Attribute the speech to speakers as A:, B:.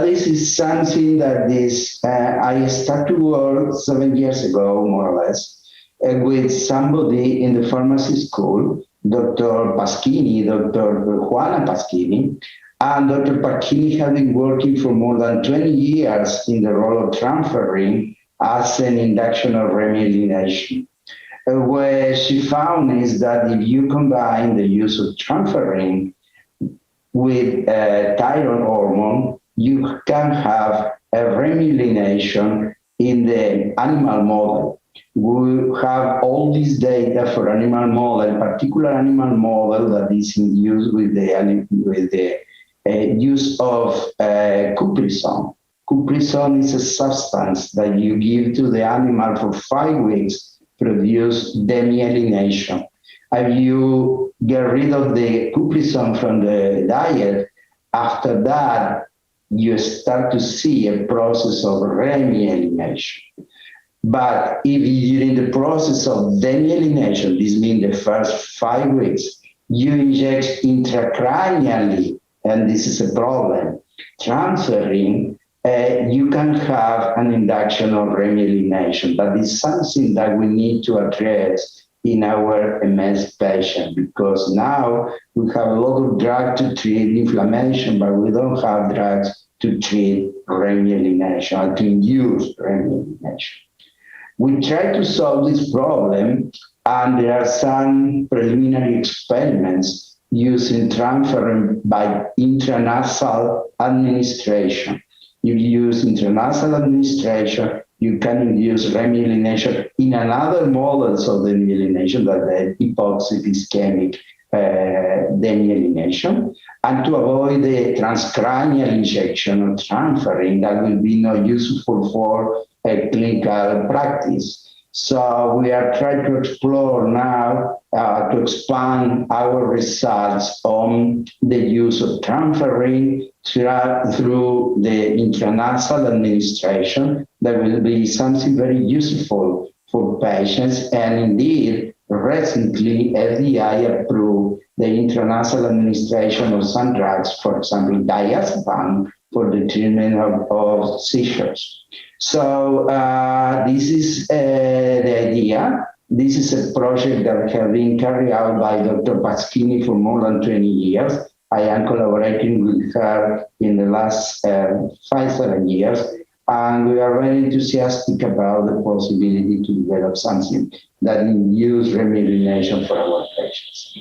A: this is something that I started to work 7 years ago, more or less, with somebody in the pharmacy school, Dr. Paschini, Dr. Juana Paschini, and Dr. Paschini has been working for more than 20 years in the role of transferrin as an induction of remyelination. What she found is that if you combine the use of transferrin with thyroid hormone, you can have a remyelination in the animal model. We have all this data for animal model, particular animal model that is used with the use of cuprizone. Cuprizone is a substance that you give to the animal for 5 weeks, produce demyelination. If you get rid of the cuprizone from the diet, after that, you start to see a process of remyelination. But if during the process of demyelination, this means the first 5 weeks, you inject intracranially, and this is a problem, transferrin, you can have an induction of remyelination. That is something that we need to address in our MS patient, because now we have a lot of drugs to treat inflammation, but we don't have drugs to treat remyelination, to induce remyelination. We try to solve this problem, and there are some preliminary experiments using transferrin by intranasal administration. You use intranasal administration, you can induce remyelination in another models of demyelination, that the epoxy ischemic demyelination, and to avoid the transcranial injection of transferrin that will be not useful for a clinical practice. So we are trying to explore now to expand our results on the use of transferrin through the intranasal administration. That will be something very useful for patients. And indeed, recently, FDA approved the intranasal administration of some drugs, for example, diazepam, for the treatment of seizures. So this is the idea. This is a project that has been carried out by Dr. Paschini for more than 20 years. I am collaborating with her in the last 5-7 years, and we are very enthusiastic about the possibility to develop something that induces remyelination for our patients.